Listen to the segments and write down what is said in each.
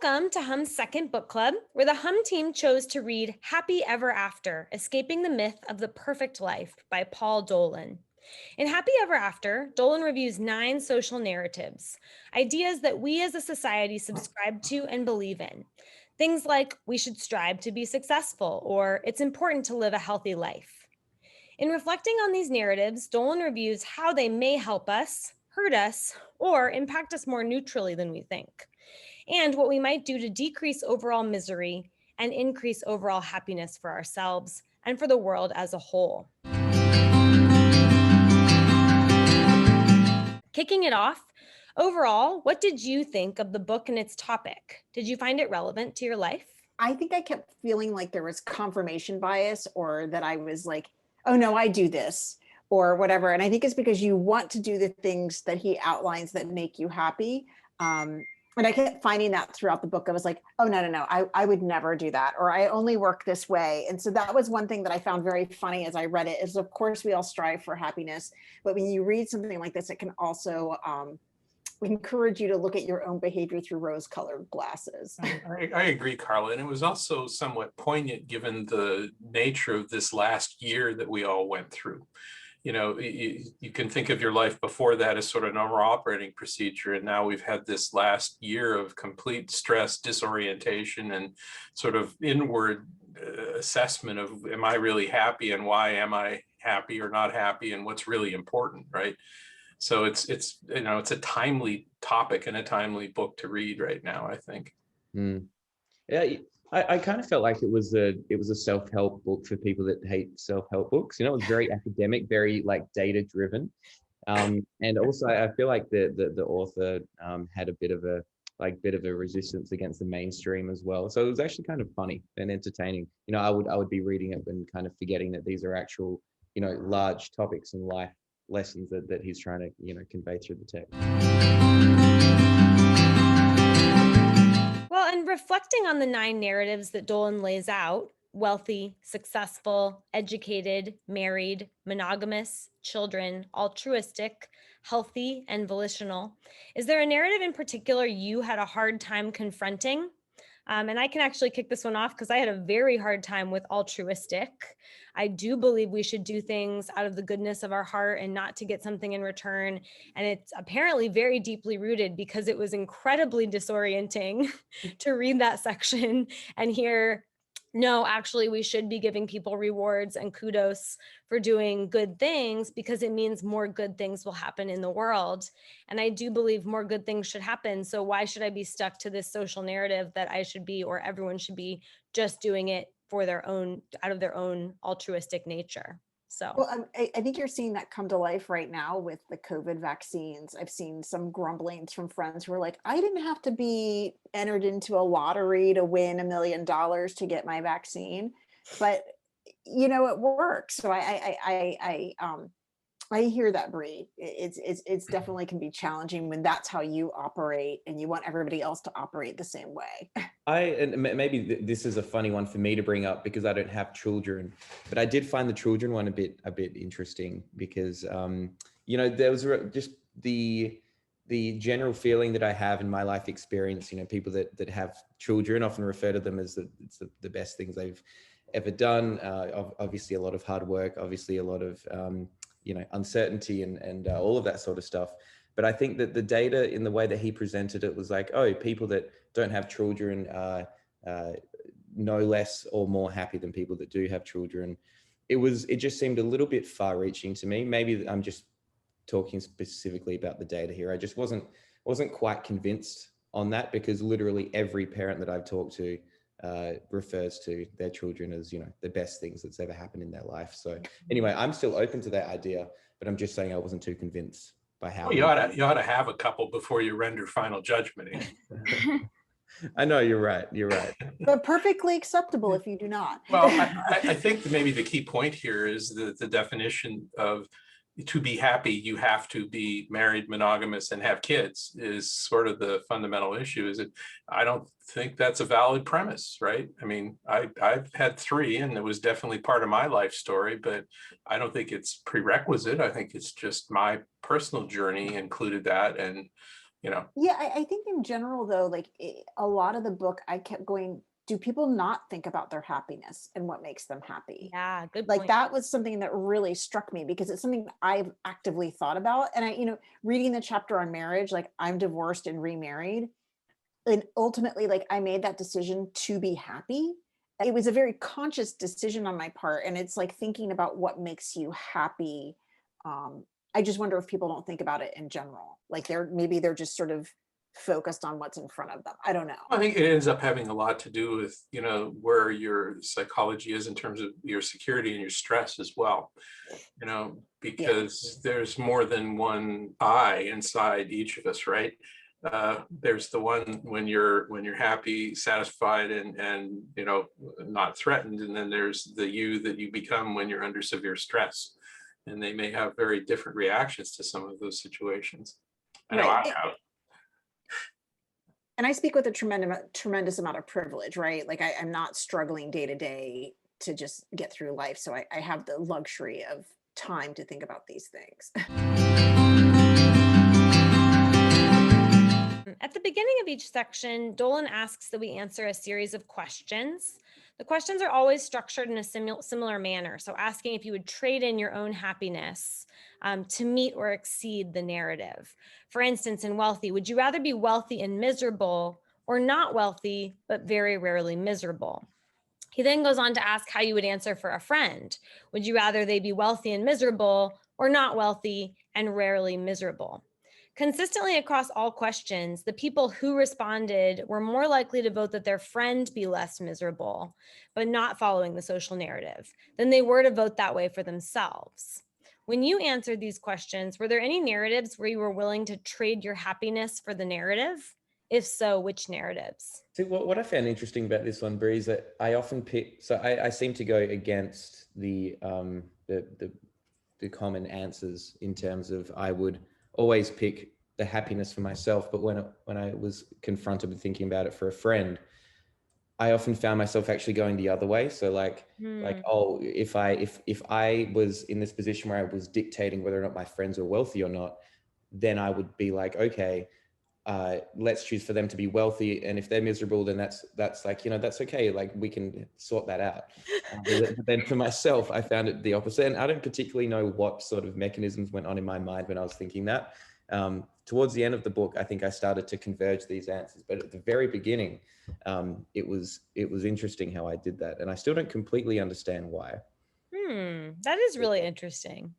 Welcome to Humm's second book club, where the Humm team chose to read Happy Ever After, Escaping the Myth of the Perfect Life by Paul Dolan. In Happy Ever After, Dolan reviews 9 social narratives, ideas that we as a society subscribe to and believe in. Things like we should strive to be successful, or it's important to live a healthy life. In reflecting on these narratives, Dolan reviews how they may help us, hurt us, or impact us more neutrally than we think, and what we might do to decrease overall misery and increase overall happiness for ourselves and for the world as a whole. Kicking it off, overall, what did you think of the book and its topic? Did you find it relevant to your life? I think I kept feeling like there was confirmation bias, or that I was like, oh no, I do this or whatever. And I think it's because you want to do the things that he outlines that make you happy. And I kept finding that throughout the book. I was like, oh, no, I would never do that. Or I only work this way. And so that was one thing that I found very funny as I read it, is of course we all strive for happiness. But when you read something like this, it can also encourage you to look at your own behavior through rose-colored glasses. I agree, Carla. And it was also somewhat poignant given the nature of this last year that we all went through. You know, you can think of your life before that as sort of normal operating procedure. And now we've had this last year of complete stress, disorientation, and sort of inward assessment of, am I really happy, and why am I happy or not happy, and what's really important, right? So it's a timely topic and a timely book to read right now, I think. Yeah, I kind of felt like it was a self-help book for people that hate self-help books. You know, it was very academic, very like data driven, and also I feel like the author had a bit of a resistance against the mainstream as well. So it was actually kind of funny and entertaining. You know, I would be reading it and kind of forgetting that these are actual, you know, large topics in life lessons that he's trying to, you know, convey through the text. Well, and reflecting on the 9 narratives that Dolan lays out: wealthy, successful, educated, married, monogamous, children, altruistic, healthy, and volitional, is there a narrative in particular you had a hard time confronting? And I can actually kick this one off because I had a very hard time with altruistic. I do believe we should do things out of the goodness of our heart and not to get something in return. And it's apparently very deeply rooted, because it was incredibly disorienting to read that section and hear, no, actually, we should be giving people rewards and kudos for doing good things, because it means more good things will happen in the world. And I do believe more good things should happen. So why should I be stuck to this social narrative that I should be, or everyone should be, just doing it for their own, out of their own altruistic nature? So, Well, I think you're seeing that come to life right now with the COVID vaccines. I've seen some grumblings from friends who are like, I didn't have to be entered into a lottery to win $1 million to get my vaccine, but you know, it works. So I hear that, Bree. It's definitely can be challenging when that's how you operate and you want everybody else to operate the same way. And maybe this is a funny one for me to bring up because I don't have children, but I did find the children one a bit interesting because you know, there was just the general feeling that I have in my life experience. You know, people that have children often refer to them as the best things they've ever done. Obviously, a lot of hard work. Obviously, a lot of you know, uncertainty and all of that sort of stuff. But I think that the data in the way that he presented it was like, oh, people that don't have children are no less or more happy than people that do have children. It just seemed a little bit far reaching to me. Maybe I'm just talking specifically about the data here. I just wasn't quite convinced on that, because literally every parent that I've talked to refers to their children as, you know, the best things that's ever happened in their life. So anyway, I'm still open to that idea, but I'm just saying I wasn't too convinced by how. Well, you ought to have a couple before you render final judgment. I know, you're right. But perfectly acceptable if you do not. Well, I think maybe the key point here is the definition of, to be happy, you have to be married, monogamous, and have kids, is sort of the fundamental issue. Is it? I don't think that's a valid premise, right? I mean, I've had 3, and it was definitely part of my life story, but I don't think it's prerequisite. I think it's just my personal journey included that, and you know. Yeah, I think in general though, like a lot of the book, I kept going, do people not think about their happiness and what makes them happy? Yeah, good Like point. that was something that really struck me because it's something I've actively thought about. And reading the chapter on marriage, like I'm divorced and remarried. And ultimately, like I made that decision to be happy. It was a very conscious decision on my part. And it's like thinking about what makes you happy. Um, I just wonder if people don't think about it in general. Like maybe they're just sort of focused on what's in front of them. I don't know. I think it ends up having a lot to do with, where your psychology is in terms of your security and your stress as well, because there's more than one I inside each of us, right? There's the one when you're happy, satisfied, and not threatened, and then there's the you that you become when you're under severe stress, and they may have very different reactions to some of those situations. I know I have. And I speak with a tremendous amount of privilege, right? Like I'm not struggling day to day to just get through life. So I have the luxury of time to think about these things. At the beginning of each section, Dolan asks that we answer a series of questions. The questions are always structured in a similar manner. So asking if you would trade in your own happiness to meet or exceed the narrative. For instance, in wealthy, would you rather be wealthy and miserable or not wealthy, but very rarely miserable? He then goes on to ask how you would answer for a friend. Would you rather they be wealthy and miserable or not wealthy and rarely miserable? Consistently across all questions, the people who responded were more likely to vote that their friend be less miserable, but not following the social narrative, than they were to vote that way for themselves. When you answered these questions, were there any narratives where you were willing to trade your happiness for the narrative? If so, which narratives? See, what I found interesting about this one, Bree, is that I often pick. So I seem to go against the common answers in terms of I would always pick the happiness for myself, but when I was confronted with thinking about it for a friend, I often found myself actually going the other way. So like oh, if I was in this position where I was dictating whether or not my friends were wealthy or not, then I would be like, okay, let's choose for them to be wealthy, and if they're miserable, then that's like, that's okay, like we can sort that out. But then for myself, I found it the opposite, and I don't particularly know what sort of mechanisms went on in my mind when I was thinking that. Towards the end of the book, I think I started to converge these answers, but at the very beginning, it was interesting how I did that, and I still don't completely understand why. That is really interesting.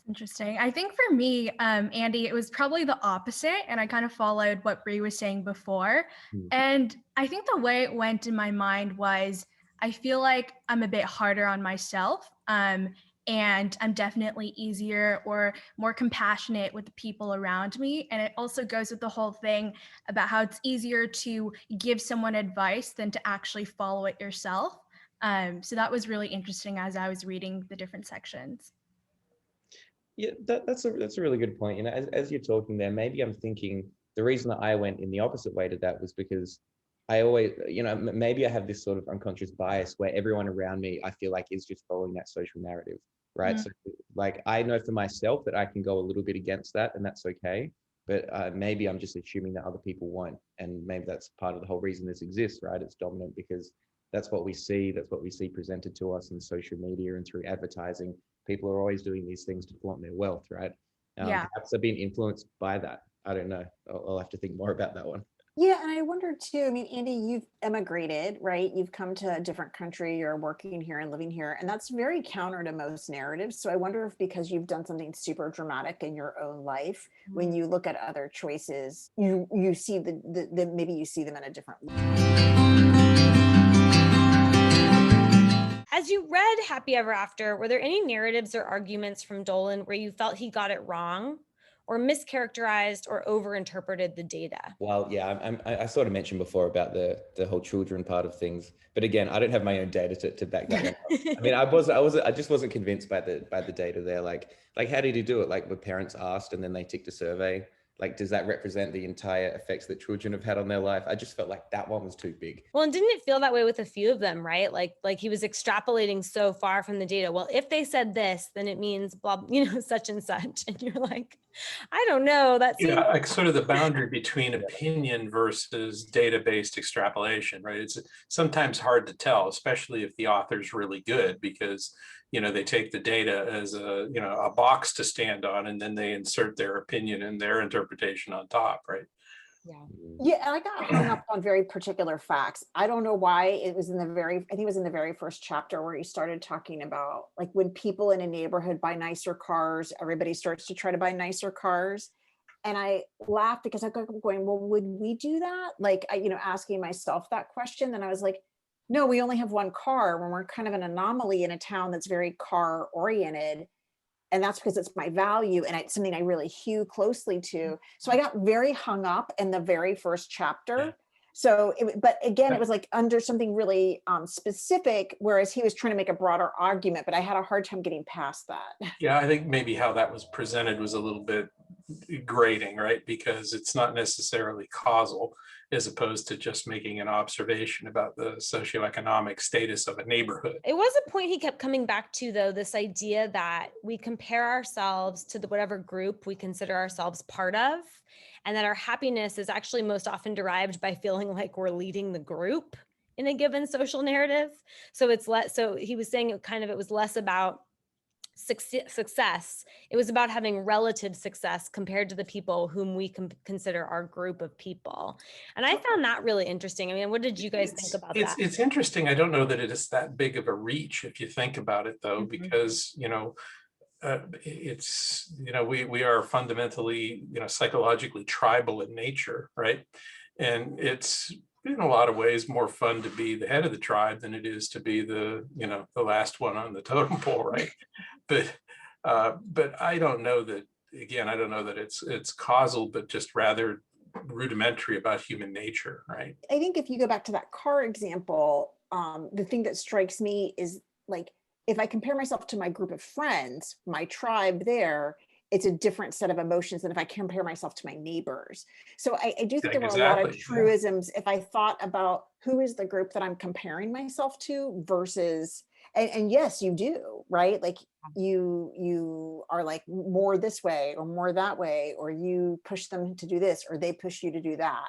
Interesting. I think for me, Andy, it was probably the opposite. And I kind of followed what Bree was saying before. And I think the way it went in my mind was, I feel like I'm a bit harder on myself. And I'm definitely easier or more compassionate with the people around me. And it also goes with the whole thing about how it's easier to give someone advice than to actually follow it yourself. So that was really interesting as I was reading the different sections. Yeah, that's a really good point. As you're talking there, maybe I'm thinking the reason that I went in the opposite way to that was because I always, maybe I have this sort of unconscious bias where everyone around me, I feel like, is just following that social narrative, right? So like, I know for myself that I can go a little bit against that, and that's okay. But maybe I'm just assuming that other people won't. And maybe that's part of the whole reason this exists, right? It's dominant because that's what we see presented to us in social media and through advertising. People are always doing these things to flaunt their wealth, right? Perhaps they've been influenced by that. I don't know. I'll have to think more about that one. Yeah, and I wonder too, I mean, Andy, you've emigrated, right? You've come to a different country, you're working here and living here, and that's very counter to most narratives. So I wonder if because you've done something super dramatic in your own life, when you look at other choices, you see the maybe you see them in a different way. As you read Happy Ever After, were there any narratives or arguments from Dolan where you felt he got it wrong or mischaracterized or overinterpreted the data? Well, yeah, I sort of mentioned before about the whole children part of things, but again, I don't have my own data to back that up. I mean, I just wasn't convinced by the data there. Like how did he do it? Like, were parents asked and then they ticked a survey? Like, does that represent the entire effects that children have had on their life? I just felt like that one was too big. Well, and didn't it feel that way with a few of them, right? Like he was extrapolating so far from the data. Well, if they said this, then it means blah, such and such. And you're like, I don't know. That seems Yeah, like sort of the boundary between opinion versus data-based extrapolation, right? It's sometimes hard to tell, especially if the author's really good, because they take the data as a box to stand on, and then they insert their opinion and their interpretation on top, right? yeah. Yeah, and I got hung up on very particular facts. I don't know why. It was I think it was in the very first chapter where he started talking about like when people in a neighborhood buy nicer cars, everybody starts to try to buy nicer cars. And I laughed because I kept going, well, would we do that? Like, asking myself that question. And I was like, no, we only have one car when we're kind of an anomaly in a town that's very car oriented. And that's because it's my value and it's something I really hew closely to. So I got very hung up in the very first chapter. So, but again, it was like under something really specific, whereas he was trying to make a broader argument, but I had a hard time getting past that. Yeah, I think maybe how that was presented was a little bit grating, right? Because it's not necessarily causal, as opposed to just making an observation about the socioeconomic status of a neighborhood. It was a point he kept coming back to, though, this idea that we compare ourselves to whatever group we consider ourselves part of, and that our happiness is actually most often derived by feeling like we're leading the group in a given social narrative. So it's less, so he was saying it was less about success. It was about having relative success compared to the people whom we consider our group of people. And I found that really interesting. I mean, what did you guys think about that? It's interesting. I don't know that it is that big of a reach if you think about it, though, because it's we are fundamentally psychologically tribal in nature, right? And it's in a lot of ways more fun to be the head of the tribe than it is to be the last one on the totem pole, right? But I don't know that, again, I don't know that it's causal, but just rather rudimentary about human nature, right? I think if you go back to that car example, the thing that strikes me is like, if I compare myself to my group of friends, my tribe there, it's a different set of emotions than if I compare myself to my neighbors. So I do think there were a lot of Exactly, yeah. truisms if I thought about who is the group that I'm comparing myself to versus, and yes, you do, right? Like you are like more this way or more that way, or you push them to do this or they push you to do that.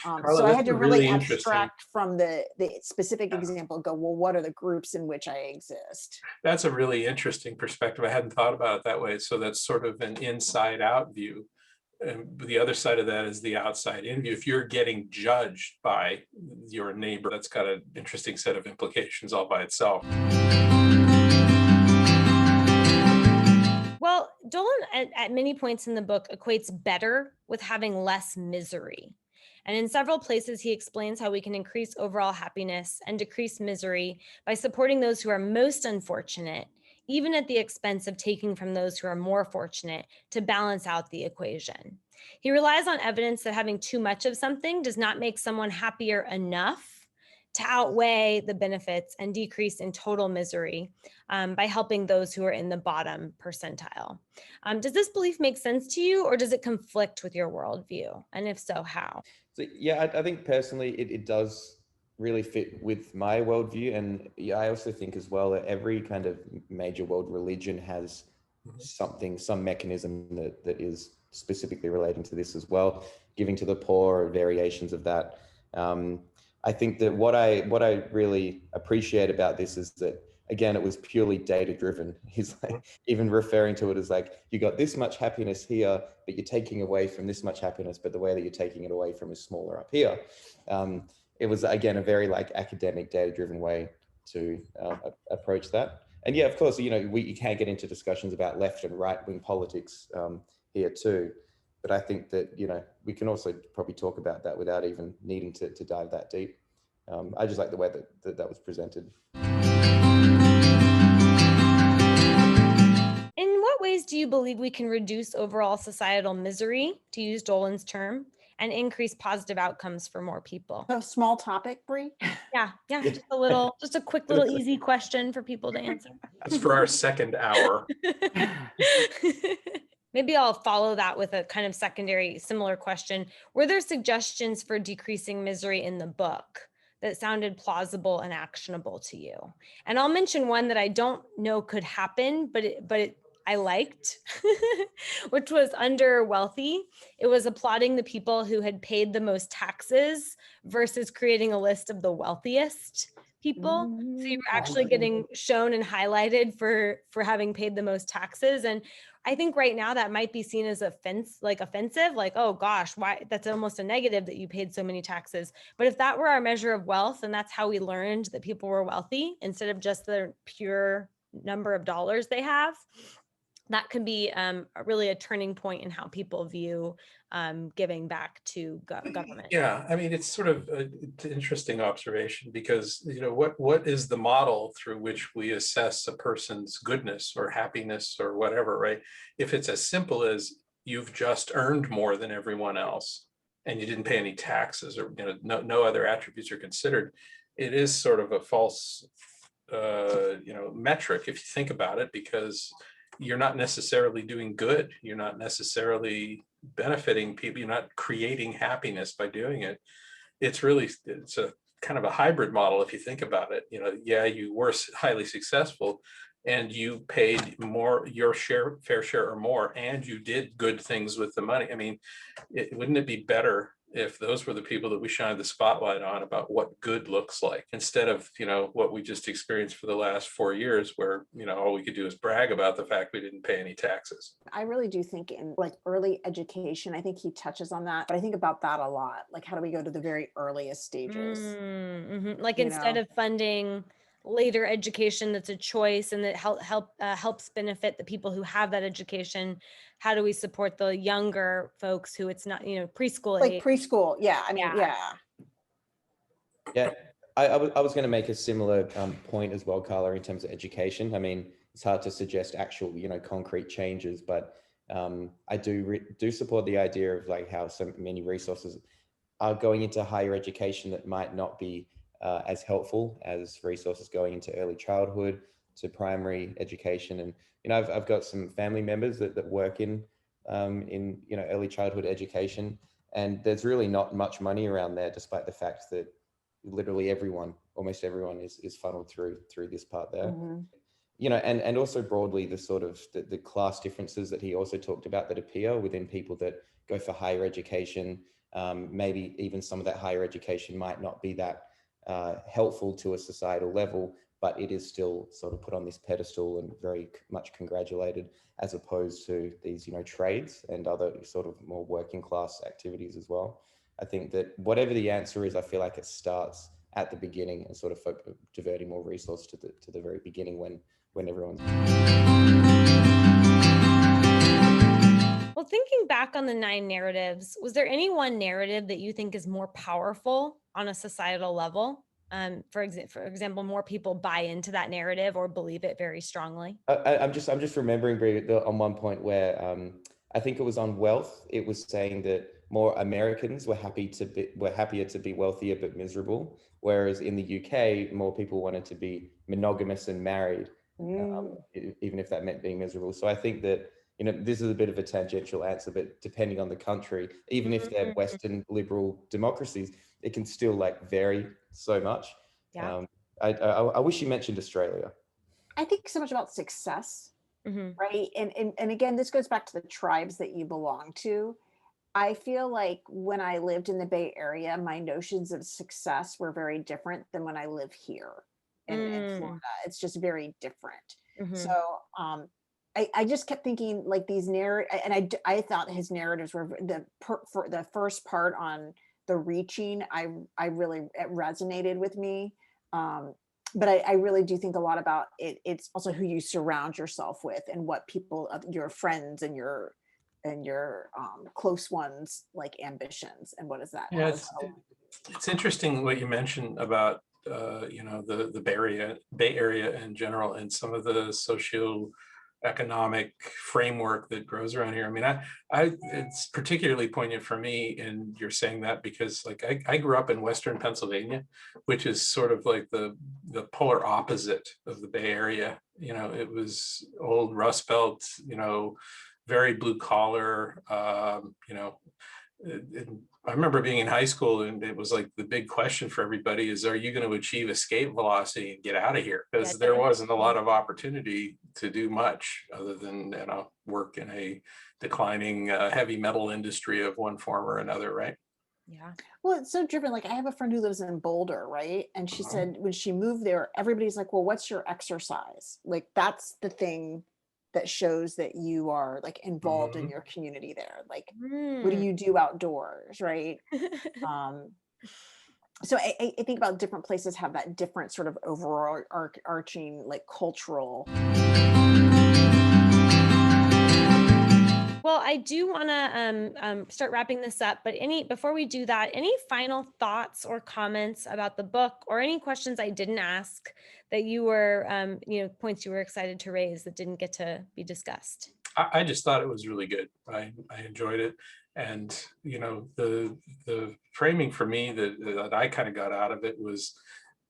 Carla, So I that's had a to really interesting. abstract from the specific example, go, well, what are the groups in which I exist? That's a really interesting perspective. I hadn't thought about it that way. So that's sort of an inside out view. And the other side of that is the outside in view. If you're getting judged by your neighbor, that's got an interesting set of implications all by itself. Well, Dolan at many points in the book equates better with having less misery. And in several places, he explains how we can increase overall happiness and decrease misery by supporting those who are most unfortunate, even at the expense of taking from those who are more fortunate to balance out the equation. He relies on evidence that having too much of something does not make someone happier enough to outweigh the benefits and decrease in total misery by helping those who are in the bottom percentile. Does this belief make sense to you, or does it conflict with your worldview? And if so, how? So yeah, I think personally it does really fit with my worldview. And yeah, I also think as well that every kind of major world religion has some mechanism that is specifically relating to this as well, giving to the poor or variations of that. I think that what I really appreciate about this is that, again, it was purely data driven. He's like even referring to it as like, you got this much happiness here, but you're taking away from this much happiness, but the way that you're taking it away from is smaller up here. It was, again, a very like academic data driven way to approach that. And yeah, of course, you can't get into discussions about left and right wing politics here too. But I think that, we can also probably talk about that without even needing to dive that deep. I just like the way that was presented. In what ways do you believe we can reduce overall societal misery, to use Dolan's term, and increase positive outcomes for more people? A small topic, Bree. Yeah, just a quick little easy question for people to answer. That's for our second hour. Maybe I'll follow that with a kind of secondary similar question. Were there suggestions for decreasing misery in the book that sounded plausible and actionable to you? And I'll mention one that I don't know could happen, but I liked, which was under wealthy. It was applauding the people who had paid the most taxes versus creating a list of the wealthiest people. So you were actually getting shown and highlighted for having paid the most taxes. And I think right now that might be seen as offensive, like, oh gosh, why, that's almost a negative that you paid so many taxes. But if that were our measure of wealth, and that's how we learned that people were wealthy instead of just the pure number of dollars they have, that can be really a turning point in how people view giving back to government. Yeah, I mean, it's sort of an interesting observation because, you know, what is the model through which we assess a person's goodness or happiness or whatever, right? If it's as simple as you've just earned more than everyone else and you didn't pay any taxes, or, you know, no other attributes are considered, it is sort of a false, you know, metric if you think about it, because you're not necessarily doing good. You're not necessarily benefiting people. You're not creating happiness by doing it. It's a kind of a hybrid model if you think about it. You know, yeah, you were highly successful and you paid more, your fair share or more, and you did good things with the money. I mean, wouldn't it be better if those were the people that we shine the spotlight on about what good looks like, instead of, you know, what we just experienced for the last 4 years, where, you know, all we could do is brag about the fact we didn't pay any taxes. I really do think in like early education, I think he touches on that, but I think about that a lot. Like, how do we go to the very earliest stages? Like, You instead know? of funding later education that's a choice and that helps benefit the people who have that education, how do we support the younger folks who it's not, you know, preschool Like age? preschool. Yeah. I mean, Yeah. Yeah, I was going to make a similar point as well, Carla, in terms of education. I mean, it's hard to suggest actual, you know, concrete changes, but I do support the idea of like how so many resources are going into higher education that might not be as helpful as resources going into early childhood to primary education. And, you know, I've got some family members that work in, you know, early childhood education, and there's really not much money around there, despite the fact that literally almost everyone is funneled through this part there. You know, and also broadly the sort of the class differences that he also talked about that appear within people that go for higher education. Maybe even some of that higher education might not be that helpful to a societal level, but it is still sort of put on this pedestal and very much congratulated, as opposed to these, you know, trades and other sort of more working class activities as well. I think that whatever the answer is, I feel like it starts at the beginning and sort of diverting more resource to the very beginning when everyone's. Well, thinking back on the 9 narratives, was there any one narrative that you think is more powerful on a societal level? For example, more people buy into that narrative or believe it very strongly. I'm just remembering on one point where I think it was on wealth. It was saying that more Americans were happier to be wealthier but miserable, whereas in the UK, more people wanted to be monogamous and married, even if that meant being miserable. So I think that, you know, this is a bit of a tangential answer, but depending on the country, even if they're Western liberal democracies, it can still like vary so much. Yeah. I wish you mentioned Australia. I think so much about success, right? And again, this goes back to the tribes that you belong to. I feel like when I lived in the Bay Area, my notions of success were very different than when I live here in Florida. It's just very different. So I just kept thinking like these narratives, and I thought his narratives were for the first part on the reaching. I really, it resonated with me. But I really do think a lot about it. It's also who you surround yourself with and what people, your friends and your close ones, like ambitions, and what is that? Yeah, it's interesting what you mentioned about you know, the Bay Area in general, and some of the socioeconomic framework that grows around here. I mean, it's particularly poignant for me, and you're saying that because like I grew up in Western Pennsylvania, which is sort of like the polar opposite of the Bay Area. You know, it was old Rust Belt, you know, very blue collar, you know, I remember being in high school, and it was like the big question for everybody is, are you going to achieve escape velocity and get out of here? Because Yeah, there wasn't a definitely. lot of opportunity to do much other than, work in a declining heavy metal industry of one form or another, right? Yeah. Well, it's so driven. Like I have a friend who lives in Boulder, right? And she Mhm. said when she moved there, everybody's like, well, what's your exercise? Like that's the thing that shows that you are like involved in Mhm. your community there. Like, what do Mm. you do outdoors, right? Um, so I think about different places have that different sort of overall arching like cultural. Well, I do want to start wrapping this up, but before we do that, any final thoughts or comments about the book, or any questions I didn't ask that you were, points you were excited to raise that didn't get to be discussed? I just thought it was really good. I enjoyed it. And, the framing for me that I kind of got out of it was,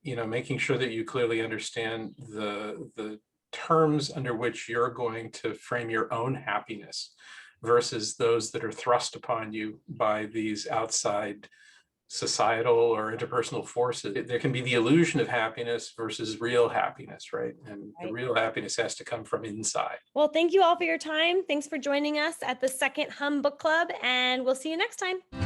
making sure that you clearly understand the terms under which you're going to frame your own happiness versus those that are thrust upon you by these outside societal or interpersonal forces. There can be the illusion of happiness versus real happiness, right? And the Right. real happiness has to come from inside. Well, thank you all for your time. Thanks for joining us at the second Hum Book Club, and we'll see you next time.